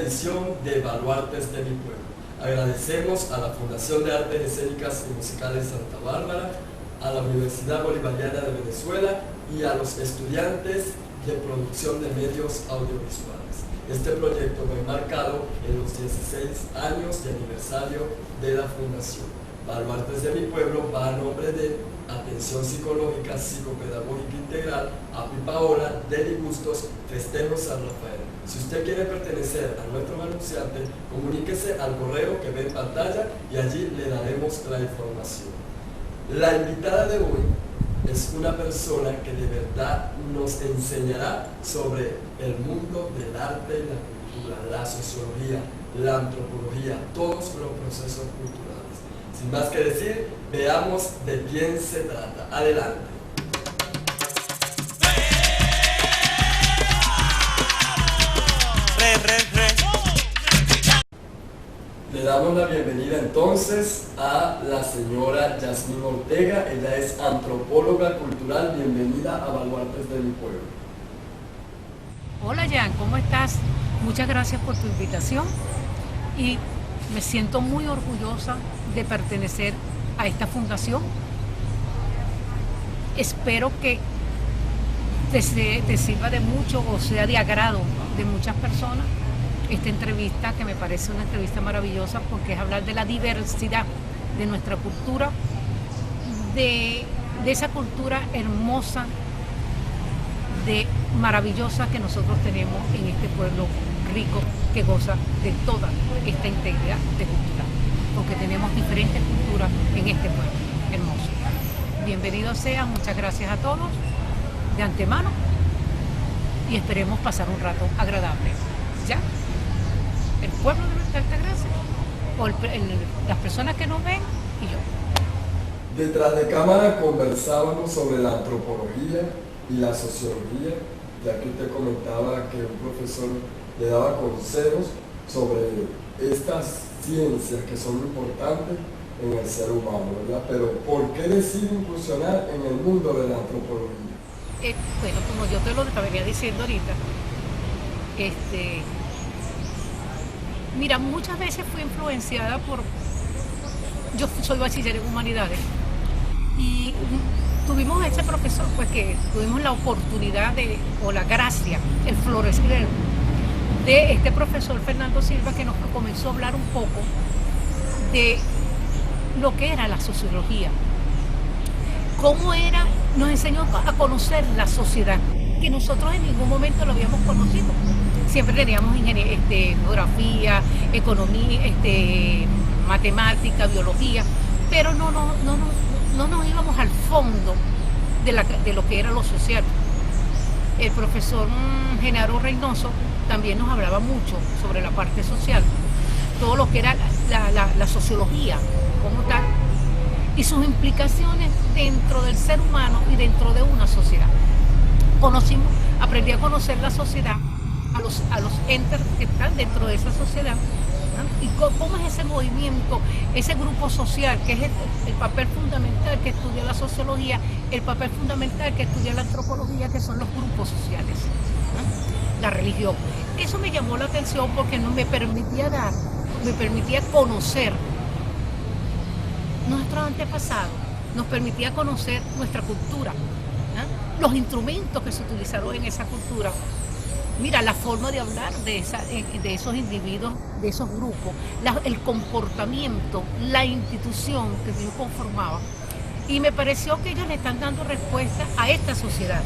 edición de Baluartes de mi Pueblo. Agradecemos a la Fundación de Artes Escénicas y Musicales Santa Bárbara, a la Universidad Bolivariana de Venezuela y a los estudiantes de producción de medios audiovisuales. Este proyecto va enmarcado en los 16 años de aniversario de la Fundación. Baluartes de mi Pueblo va a nombre de Atención Psicológica Psicopedagógica Integral, API Paola, Deli Bustos, Festejo San Rafael. Si usted quiere pertenecer a nuestro anunciante, comuníquese al correo que ve en pantalla y allí le daremos la información. La invitada de hoy es una persona que de verdad nos enseñará sobre el mundo del arte y la cultura, la sociología, la antropología, todos los procesos culturales. Sin más que decir, veamos de quién se trata. Adelante. Le damos la bienvenida entonces a la señora Yasmín Ortega. Ella es antropóloga cultural. Bienvenida a Baluartes de mi Pueblo. Hola Jan, ¿cómo estás? Muchas gracias por tu invitación y me siento muy orgullosa de pertenecer a esta fundación. Espero que te sirva de mucho o sea de agrado de muchas personas esta entrevista, que me parece una entrevista maravillosa porque es hablar de la diversidad de nuestra cultura, de esa cultura hermosa, maravillosa que nosotros tenemos en este pueblo rico que goza de toda esta integridad de cultura, porque tenemos diferentes culturas en este pueblo hermoso. Bienvenidos sean, muchas gracias a todos de antemano y esperemos pasar un rato agradable. ¿Ya? El pueblo de nuestra Altagracia, o las personas que nos ven y yo. Detrás de cámara conversábamos sobre la antropología y la sociología, ya que usted comentaba que un profesor le daba consejos sobre estas ciencias que son importantes en el ser humano, ¿verdad? Pero ¿por qué decide incursionar en el mundo de la antropología? Bueno, como yo te lo venía diciendo ahorita, mira, muchas veces fui influenciada yo soy bachiller en humanidades y tuvimos a ese profesor, pues que tuvimos la oportunidad o la gracia, el florecer de este profesor Fernando Silva, que nos comenzó a hablar un poco de lo que era la sociología, cómo era, nos enseñó a conocer la sociedad, que nosotros en ningún momento lo habíamos conocido. Siempre teníamos geografía, economía, matemática, biología, pero no nos íbamos al fondo de lo que era lo social. El profesor Genaro Reynoso también nos hablaba mucho sobre la parte social, todo lo que era la sociología como tal, y sus implicaciones dentro del ser humano y dentro de una sociedad. Aprendí a conocer la sociedad, a los entes que están dentro de esa sociedad, ¿no? Y cómo es ese movimiento, ese grupo social, que es el papel fundamental que estudia la sociología, el papel fundamental que estudia la antropología, que son los grupos sociales, ¿no? La religión. Eso me llamó la atención porque me permitía conocer nuestros antepasados, nos permitía conocer nuestra cultura, ¿no? Los instrumentos que se utilizaron en esa cultura. Mira, la forma de hablar de esos individuos, de esos grupos, el comportamiento, la institución que yo conformaba. Y me pareció que ellos le están dando respuesta a esta sociedad.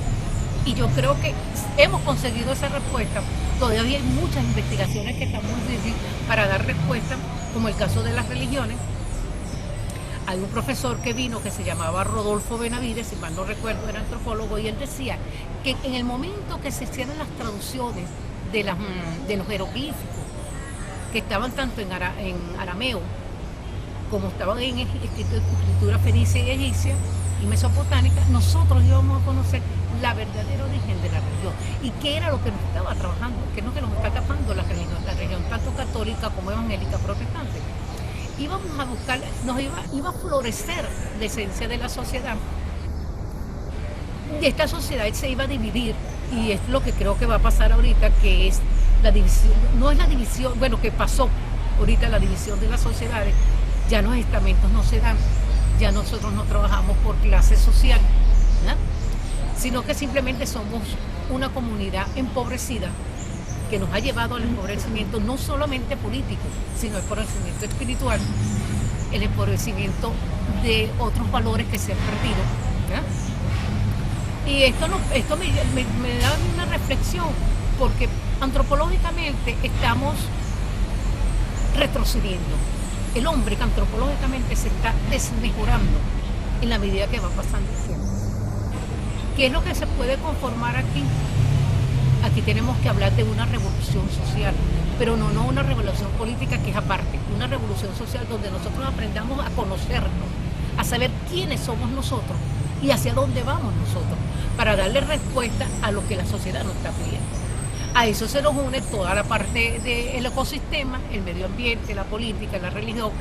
Y yo creo que hemos conseguido esa respuesta. Todavía hay muchas investigaciones que están muy difíciles para dar respuesta, como el caso de las religiones. Hay un profesor que vino que se llamaba Rodolfo Benavides, si mal no recuerdo, era antropólogo, y él decía que en el momento que se hicieran las traducciones de los jeroglíficos, que estaban tanto en arameo como estaban en escritura fenicia y egipcia y mesopotámica, nosotros íbamos a conocer la verdadera origen de la religión y qué era lo que nos estaba trabajando, qué es lo que nos está tapando la religión tanto católica como evangélica protestante. Íbamos a buscar, iba a florecer la esencia de la sociedad. Y esta sociedad se iba a dividir, y es lo que creo que va a pasar ahorita, que es la división, no es la división, bueno, que pasó ahorita la división de las sociedades, ya los estamentos no se dan, ya nosotros no trabajamos por clase social, ¿no? Sino que simplemente somos una comunidad empobrecida que nos ha llevado al empobrecimiento no solamente político, sino el empobrecimiento espiritual, el empobrecimiento de otros valores que se han perdido, ¿no? Y esto me da una reflexión, porque antropológicamente estamos retrocediendo. El hombre que antropológicamente se está desmejorando en la medida que va pasando el tiempo. ¿Qué es lo que se puede conformar aquí? Aquí tenemos que hablar de una revolución social, pero no una revolución política, que es aparte, una revolución social donde nosotros aprendamos a conocernos, a saber quiénes somos nosotros y hacia dónde vamos nosotros, para darle respuesta a lo que la sociedad nos está pidiendo. A eso se nos une toda la parte del ecosistema, el medio ambiente, la política, la religión,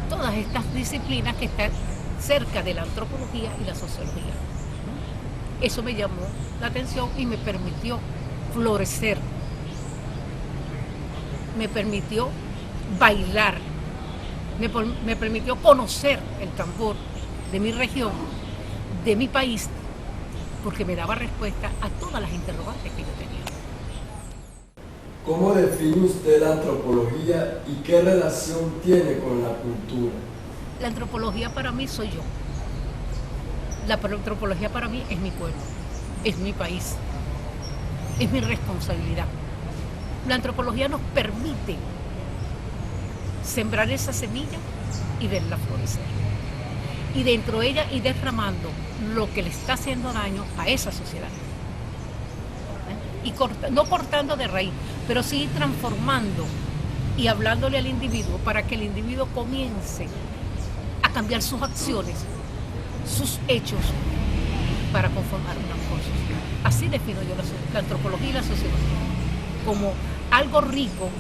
todas estas disciplinas que están cerca de la antropología y la sociología. Eso me llamó la atención y me permitió florecer, me permitió bailar, me permitió conocer el tambor de mi región, de mi país, porque me daba respuesta a todas las interrogantes que yo tenía. ¿Cómo define usted la antropología y qué relación tiene con la cultura? La antropología para mí soy yo. La antropología para mí es mi pueblo, es mi país, es mi responsabilidad. La antropología nos permite sembrar esa semilla y verla florecer. Y dentro de ella ir derramando lo que le está haciendo daño a esa sociedad. Y no cortando de raíz, pero sí transformando y hablándole al individuo para que el individuo comience a cambiar sus acciones, sus hechos, para conformar una mejor sociedad. Así defino yo la antropología y la sociología, como algo rico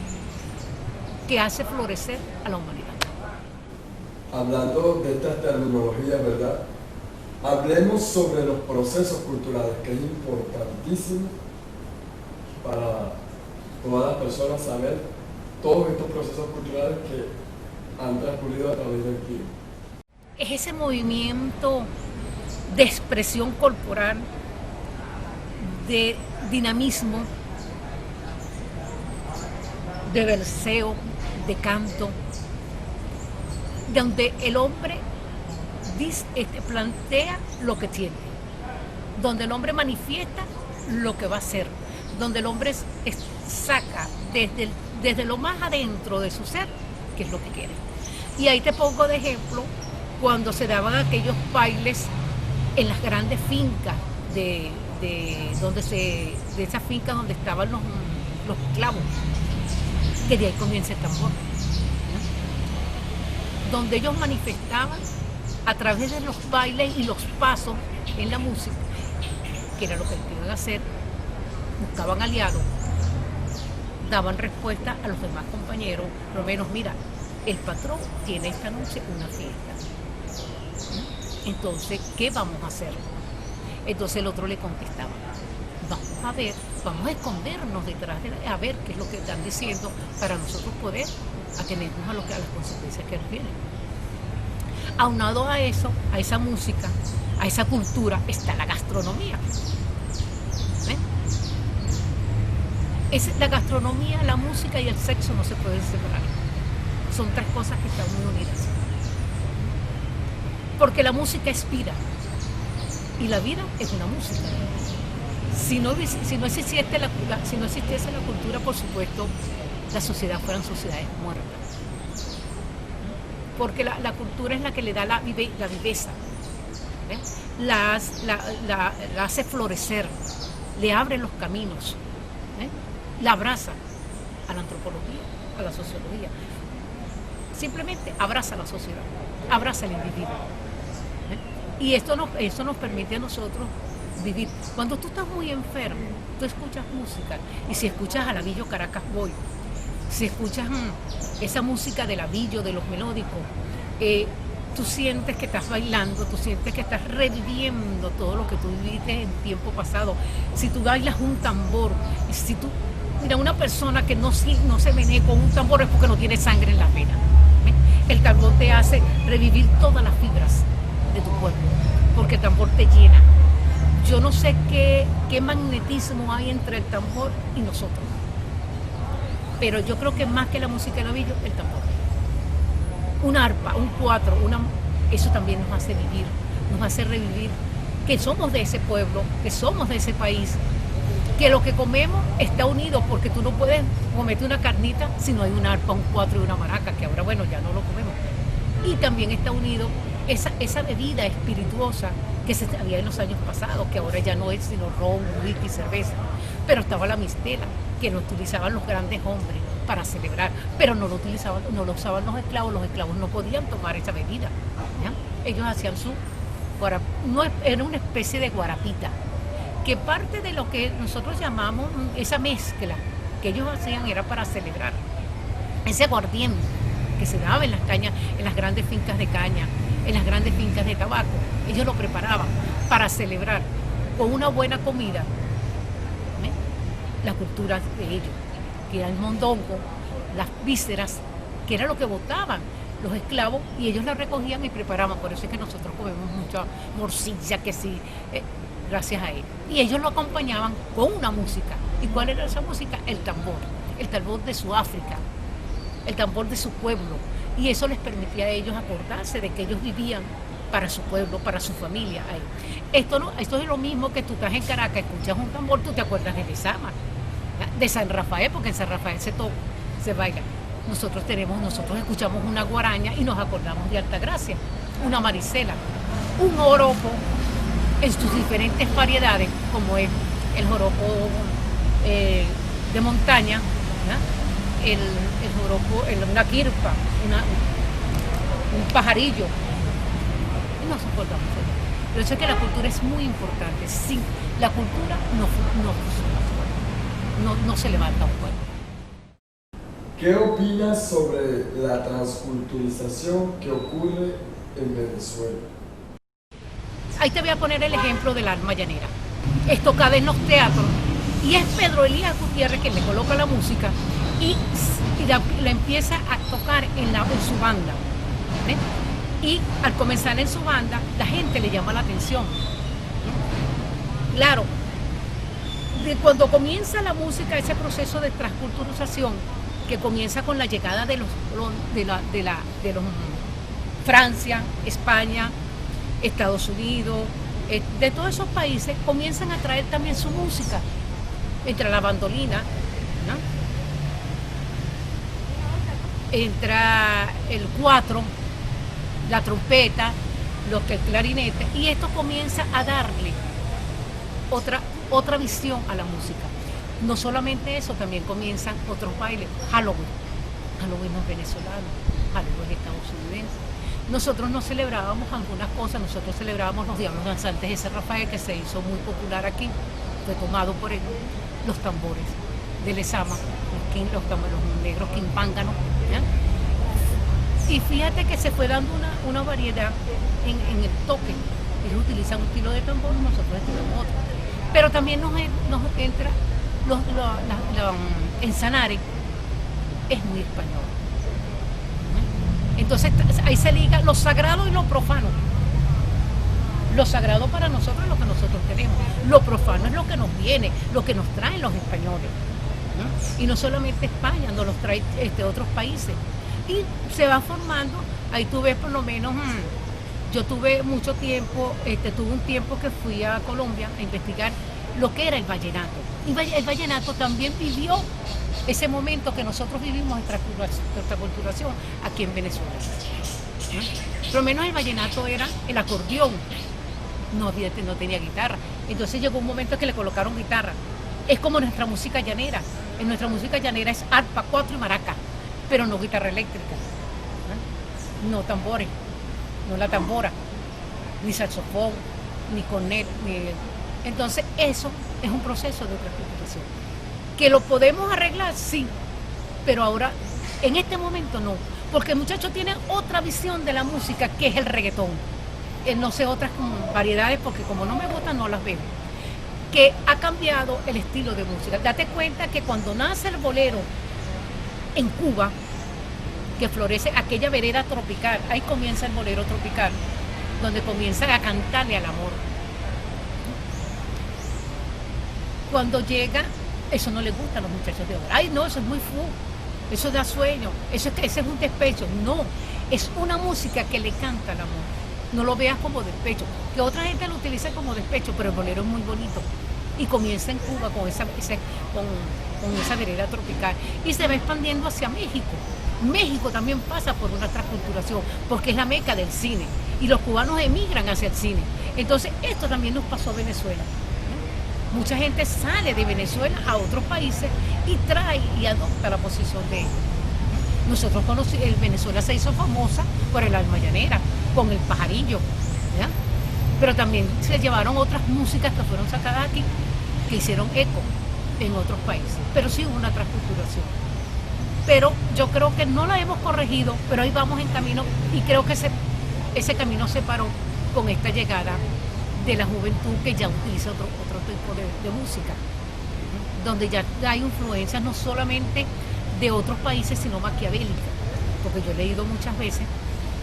que hace florecer a la humanidad. Hablando de estas terminologías, ¿verdad? Hablemos sobre los procesos culturales, que es importantísimo para todas las personas saber todos estos procesos culturales que han transcurrido a través del tiempo. Es ese movimiento de expresión corporal, de dinamismo, de verseo, de canto, donde el hombre plantea lo que tiene, donde el hombre manifiesta lo que va a hacer, donde el hombre saca desde lo más adentro de su ser qué es lo que quiere. Y ahí te pongo de ejemplo cuando se daban aquellos bailes en las grandes fincas de esas fincas donde estaban los esclavos, que de ahí comienza el tambor, ¿no? Donde ellos manifestaban a través de los bailes y los pasos en la música, que era lo que iban a hacer, buscaban aliados, daban respuesta a los demás compañeros, por lo menos, mira, el patrón tiene esta noche una fiesta. Entonces, ¿qué vamos a hacer? Entonces el otro le contestaba, vamos a escondernos detrás a ver qué es lo que están diciendo para nosotros poder atenernos a las consecuencias que nos vienen. Aunado a eso, a esa música, a esa cultura, está la gastronomía. La gastronomía, la música y el sexo no se pueden separar. Son tres cosas que están muy unidas. Porque la música es vida y la vida es una música. Si no existiese la cultura, por supuesto, las sociedades fueran sociedades muertas. Porque la cultura es la que le da la viveza, la hace florecer, le abre los caminos, la abraza a la antropología, a la sociología. Simplemente abraza a la sociedad, abraza al individuo. Y eso nos permite a nosotros vivir. Cuando tú estás muy enfermo, tú escuchas música, y si escuchas a Lavillo Caracas Boy, si escuchas esa música de Lavillo, de los melódicos, tú sientes que estás bailando, tú sientes que estás reviviendo todo lo que tú viviste en tiempo pasado. Si tú bailas un tambor, si tú Mira, una persona que no se menee con un tambor es porque no tiene sangre en las venas. El tambor te hace revivir todas las fibras de tu cuerpo, porque el tambor te llena. Yo no sé qué magnetismo hay entre el tambor y nosotros, pero yo creo que más que la música de novillo, el tambor. Una arpa, un cuatro, eso también nos hace vivir, nos hace revivir que somos de ese pueblo, que somos de ese país, que lo que comemos está unido, porque tú no puedes comerte una carnita si no hay una arpa, un cuatro y una maraca, que ahora, bueno, ya no lo comemos. Y también está unido esa bebida espirituosa que se había en los años pasados, que ahora ya no es sino ron, whisky, cerveza. Pero estaba la mistela, que lo utilizaban los grandes hombres para celebrar, pero no lo usaban los esclavos no podían tomar esa bebida. ¿Ya? Ellos hacían era una especie de guarapita, que parte de lo que nosotros llamamos esa mezcla que ellos hacían era para celebrar. Ese aguardiente que se daba en las cañas, en las grandes fincas de caña, en las grandes fincas de tabaco, ellos lo preparaban para celebrar con una buena comida. La cultura de ellos, que era el mondongo, las vísceras, que era lo que botaban los esclavos, y ellos la recogían y preparaban. Por eso es que nosotros comemos mucha morcilla, que sí, gracias a él. Y ellos lo acompañaban con una música. ¿Y cuál era esa música? El tambor de su África, el tambor de su pueblo. Y eso les permitía a ellos acordarse de que ellos vivían para su pueblo, para su familia. Esto es lo mismo que tú estás en Caracas, escuchas un tambor, tú te acuerdas de Lezama, de San Rafael, porque en San Rafael se baila. Nosotros escuchamos una guaraña y nos acordamos de Altagracia, una marisela, un joropo en sus diferentes variedades, como es el joropo de montaña, el joropo, una quirpa, un pajarillo. Y nos acordamos de ello. Yo sé que la cultura es muy importante. Sin la cultura no se levanta un pueblo. ¿Qué opinas sobre la transculturización que ocurre en Venezuela? Ahí te voy a poner el ejemplo del alma llanera. Es tocada en los teatros y es Pedro Elías Gutiérrez quien le coloca la música y la empieza a tocar en su banda. Y al comenzar en su banda, la gente le llama la atención. Claro, cuando comienza la música, ese proceso de transculturización, que comienza con la llegada de los Francia, España, Estados Unidos, de todos esos países, comienzan a traer también su música. Entra la bandolina, ¿no? Entra el cuatro, la trompeta, el clarinete, y esto comienza a darle otra visión a la música. No solamente eso, también comienzan otros bailes. Halloween no es venezolano, Halloween es estadounidense. Nosotros no celebrábamos algunas cosas, nosotros celebrábamos los diablos danzantes de San Rafael, que se hizo muy popular aquí, fue tomado por ellos, los tambores de Lezama, los negros quimpánganos. Y fíjate que se fue dando una variedad en el toque. Ellos utilizan un estilo de tambor, nosotros utilizamos otro. Pero también nos entra en Sanare, es muy español. Entonces ahí se liga lo sagrado y lo profano. Lo sagrado para nosotros es lo que nosotros tenemos. Lo profano es lo que nos viene, lo que nos traen los españoles. Y no solamente España, nos los trae otros países. Y se va formando, ahí tú ves por lo menos, yo tuve mucho tiempo, tuve un tiempo que fui a Colombia a investigar lo que era el vallenato. Y el vallenato también vivió ese momento que nosotros vivimos nuestra culturación aquí en Venezuela. Por lo menos el vallenato era el acordeón, no tenía guitarra. Entonces llegó un momento que le colocaron guitarra. Es como nuestra música llanera. En nuestra música llanera es arpa, cuatro y maraca, pero no guitarra eléctrica, no tambores, no la tambora, ni saxofón, ni cornet, Entonces eso es un proceso de transculturación. ¿Que lo podemos arreglar? Sí, pero ahora, en este momento no, porque el muchacho tiene otra visión de la música, que es el reggaetón. No sé otras variedades, porque como no me gustan, no las veo. que ha cambiado el estilo de música. Date cuenta que cuando nace el bolero en Cuba, que florece aquella vereda tropical, ahí comienza el bolero tropical, donde comienzan a cantarle al amor. Cuando llega, eso no le gusta a los muchachos de ahora. Ay, no, eso es muy eso da sueño, ese es un despecho. No, es una música que le canta al amor. No lo veas como despecho, que otra gente lo utiliza como despecho, pero el bolero es muy bonito. Y comienza en Cuba con esa vereda tropical y se va expandiendo hacia México. México también pasa por una transculturación, porque es la meca del cine, y los cubanos emigran hacia el cine. Entonces, esto también nos pasó a Venezuela. Mucha gente sale de Venezuela a otros países y trae y adopta la posición de ellos. Nosotros Venezuela se hizo famosa por el alma llanera, con el pajarillo, ¿ya? Pero también se llevaron otras músicas que fueron sacadas aquí, que hicieron eco en otros países. Pero sí hubo una transculturación. Pero yo creo que no la hemos corregido, pero ahí vamos en camino, y creo que ese camino se paró con esta llegada de la juventud que ya utiliza otro tipo de música, donde ya hay influencias no solamente de otros países, sino maquiavélicas, porque yo he leído muchas veces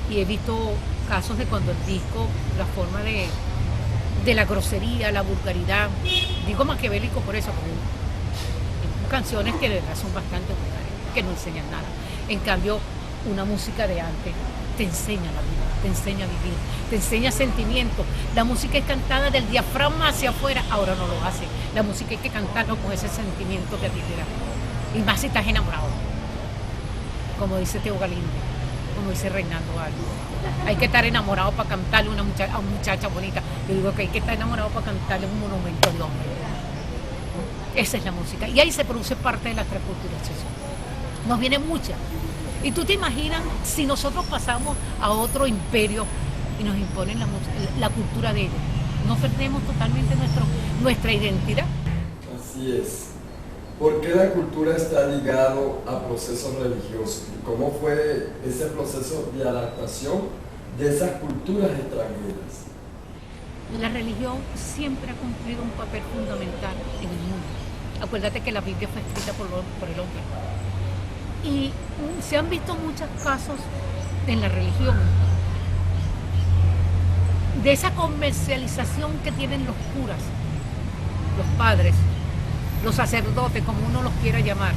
y he visto casos de cuando el disco, la forma de la grosería, la vulgaridad, digo maquiavélico por eso, porque hay canciones que de verdad son bastante vulgares, que no enseñan nada. En cambio, una música de antes te enseña la vida, te enseña a vivir, te enseña sentimientos. La música es cantada del diafragma hacia afuera, ahora no lo hace. La música hay que cantarlo con ese sentimiento que a ti te da. Y más si estás enamorado, como dice Teo Galindo, como dice Reinaldo Aldo. Hay que estar enamorado para cantarle a una muchacha bonita. Yo digo que hay que estar enamorado para cantarle un monumento de hombre. Esa es la música. Y ahí se produce parte de la transculturación. Nos viene mucha. Y tú te imaginas si nosotros pasamos a otro imperio y nos imponen la cultura de ellos. No perdemos totalmente nuestra identidad. Así es. ¿Por qué la cultura está ligado a procesos religiosos? ¿Y cómo fue ese proceso de adaptación de esas culturas extranjeras? La religión siempre ha cumplido un papel fundamental en el mundo. Acuérdate que la Biblia fue escrita por el hombre. Y se han visto muchos casos en la religión de esa comercialización que tienen los curas, los padres, los sacerdotes, como uno los quiera llamar,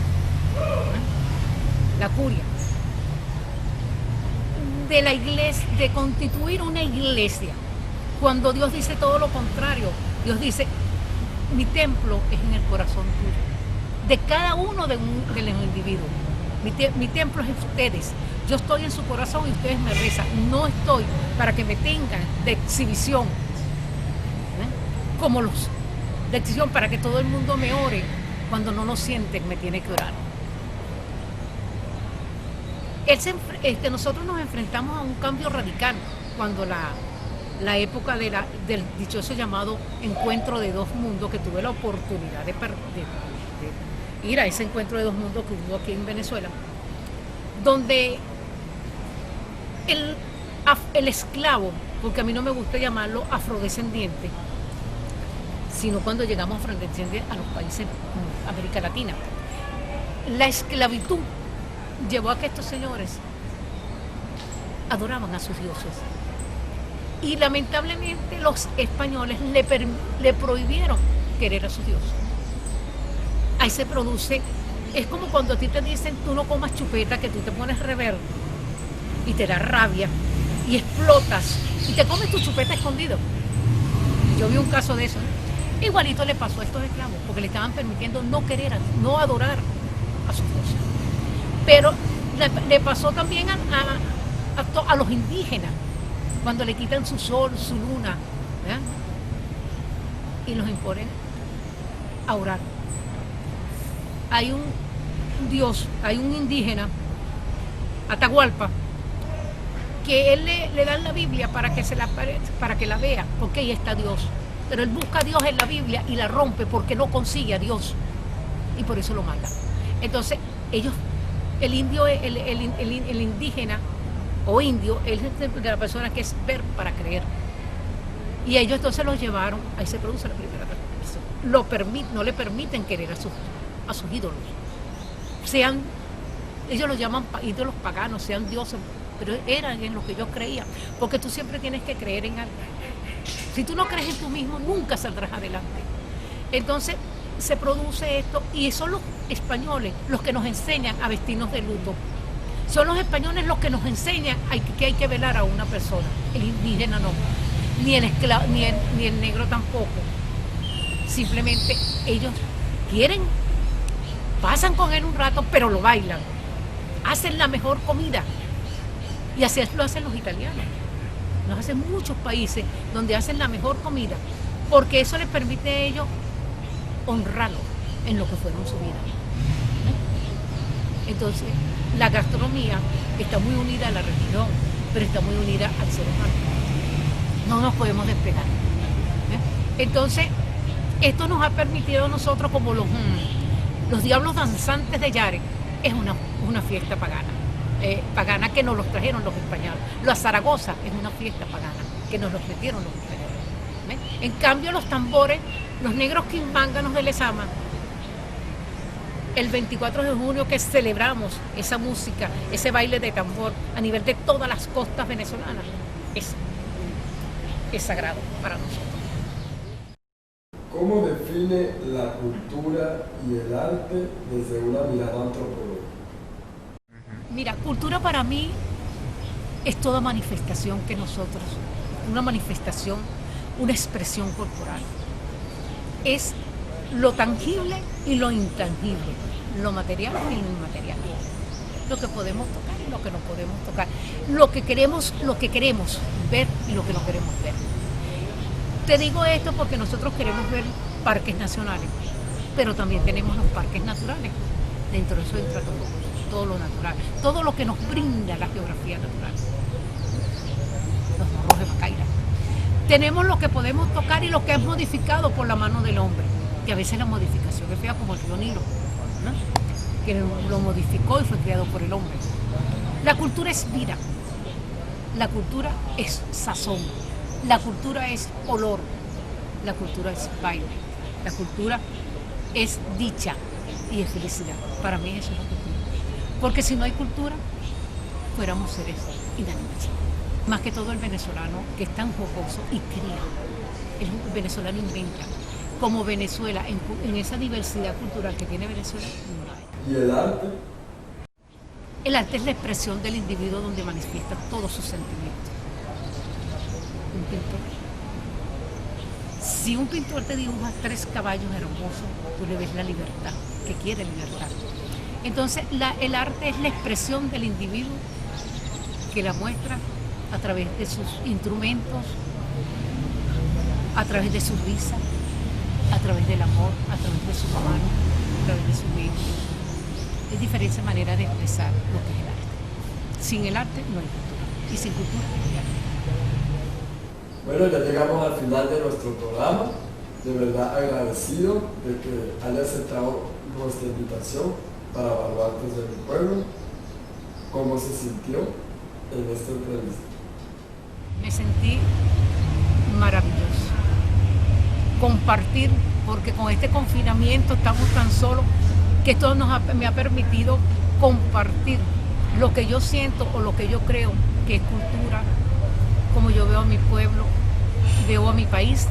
la curia, de la iglesia, de constituir una iglesia, cuando Dios dice todo lo contrario. Dios dice, mi templo es en el corazón tuyo, de cada uno de los individuos. Mi templo es en ustedes. Yo estoy en su corazón y ustedes me rezan. No estoy para que me tengan de exhibición, como los de exhibición, para que todo el mundo me ore. Cuando no lo sienten, me tiene que orar. Nosotros nos enfrentamos a un cambio radical cuando la época del dichoso llamado encuentro de dos mundos, que tuve la oportunidad de ir a ese encuentro de dos mundos que hubo aquí en Venezuela, donde el esclavo, porque a mí no me gusta llamarlo afrodescendiente, sino cuando llegamos afrodescendientes a los países de América Latina, la esclavitud llevó a que estos señores adoraban a sus dioses. Y lamentablemente los españoles le prohibieron querer a sus dioses. Ahí se produce, es como cuando a ti te dicen tú no comas chupeta, que tú te pones rebelde y te da rabia y explotas y te comes tu chupeta escondido. Yo vi un caso de eso, ¿no? Igualito le pasó a estos esclavos, porque le estaban permitiendo no adorar a sus dioses. Pero le pasó también a los indígenas, cuando le quitan su sol, su luna, ¿verdad? Y los imponen a orar. Hay un dios, hay un indígena, Atahualpa, que él le dan la Biblia para que la vea, porque ahí está Dios. Pero él busca a Dios en la Biblia y la rompe porque no consigue a Dios. Y por eso lo mata. Entonces, el indígena o indio, es la persona que es ver para creer. Y ellos entonces los llevaron, ahí se produce la primera transformación. no le permiten querer a sus ídolos. Ellos los llaman ídolos paganos, sean dioses, pero eran en lo que yo creía, porque tú siempre tienes que creer en algo. Si tú no crees en tú mismo, nunca saldrás adelante. Entonces se produce esto y son los españoles los que nos enseñan a vestirnos de luto. Son los españoles los que nos enseñan que hay que velar a una persona. El indígena no, ni el negro tampoco. Simplemente ellos quieren, pasan con él un rato, pero lo bailan. Hacen la mejor comida. Y así lo hacen los italianos. Nos hacen muchos países donde hacen la mejor comida, porque eso les permite a ellos honrarlo en lo que fueron su vida. Entonces, la gastronomía está muy unida a la religión, pero está muy unida al ser humano. No nos podemos despegar. Entonces, esto nos ha permitido a nosotros, como los diablos danzantes de Yare, es una fiesta pagana. Pagana que nos los trajeron los españoles. La Zaragoza es una fiesta pagana que nos los metieron los españoles. En cambio, los tambores, los negros quimbánganos de Lezama, el 24 de junio que celebramos esa música, ese baile de tambor a nivel de todas las costas venezolanas, es sagrado para nosotros. ¿Cómo define la cultura y el arte desde una mirada antropológica? Mira, cultura para mí es toda manifestación que nosotros, una manifestación, una expresión corporal. Es lo tangible y lo intangible, lo material y lo inmaterial. Lo que podemos tocar y lo que no podemos tocar. Lo que queremos ver y lo que no queremos ver. Te digo esto porque nosotros queremos ver parques nacionales, pero también tenemos los parques naturales. Dentro de eso entra todo lo natural, todo lo que nos brinda la geografía natural. Los morros de Macaira. Tenemos lo que podemos tocar y lo que es modificado por la mano del hombre, que a veces la modificación es fea, como el río Nilo, ¿no? Que lo modificó y fue creado por el hombre. La cultura es vida, la cultura es sazón, la cultura es olor, la cultura es baile, la cultura es dicha y es felicidad. Para mí eso es la cultura. Porque si no hay cultura, fuéramos seres inanimados. Más que todo el venezolano, que es tan jocoso y cría. El venezolano inventa. Como Venezuela, en esa diversidad cultural que tiene Venezuela, no hay. ¿Y el arte? El arte es la expresión del individuo donde manifiesta todos sus sentimientos. Un pintor. Si un pintor te dibuja 3 caballos hermosos, tú le ves la libertad, que quiere libertad. Entonces, el arte es la expresión del individuo que la muestra a través de sus instrumentos, a través de su risa, a través del amor, a través de sus manos, a través de su vida. Es diferente manera de expresar lo que es el arte. Sin el arte no hay cultura, y sin cultura no hay arte. Bueno, ya llegamos al final de nuestro programa. De verdad agradecido de que haya aceptado nuestra invitación para Baluartes de mi Pueblo. ¿Cómo se sintió en esta entrevista? Me sentí maravilloso. Compartir, porque con este confinamiento estamos tan solos, que esto me ha permitido compartir lo que yo siento o lo que yo creo que es cultura, como yo veo a mi pueblo, veo a mi país.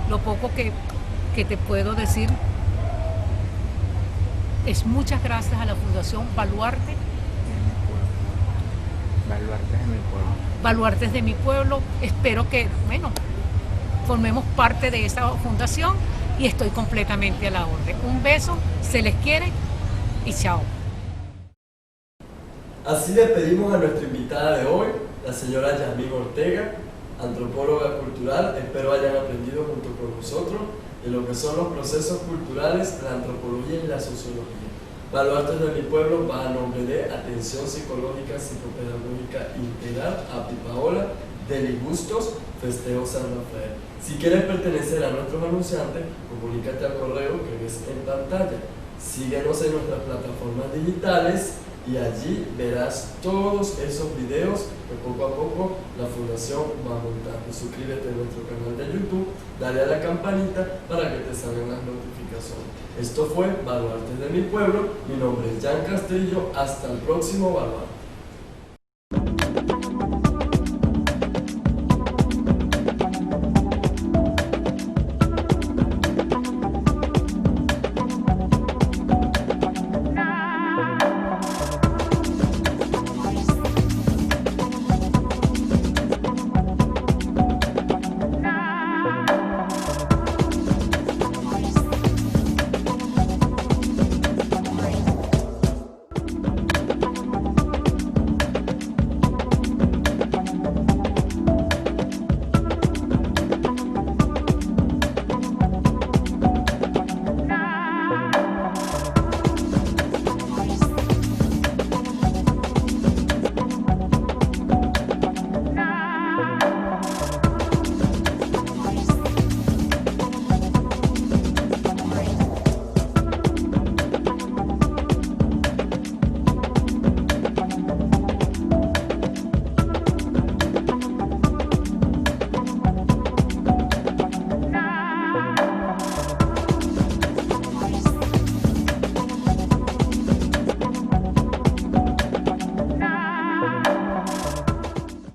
Lo poco que te puedo decir es muchas gracias a la Fundación Baluarte. Baluartes de mi pueblo. Baluartes de mi pueblo. Espero que, formemos parte de esa fundación y estoy completamente a la orden. Un beso, se les quiere y chao. Así despedimos a nuestra invitada de hoy, la señora Yasmín Ortega, antropóloga cultural. Espero hayan aprendido junto con nosotros de lo que son los procesos culturales, la antropología y la sociología. Baluartes de mi pueblo va a nombre de Atención Psicológica Psicopedagógica Integral, API Paola, Deli Bustos, Festejo San Rafael. Si quieres pertenecer a nuestros anunciantes, comunícate al correo que ves en pantalla. Síguenos en nuestras plataformas digitales y allí verás todos esos videos que poco a poco la Fundación va montando. Suscríbete a nuestro canal de YouTube, dale a la campanita para que te salgan las notificaciones. Esto fue Baluartes de mi Pueblo, mi nombre es Jan Castillo, hasta el próximo Baluarte.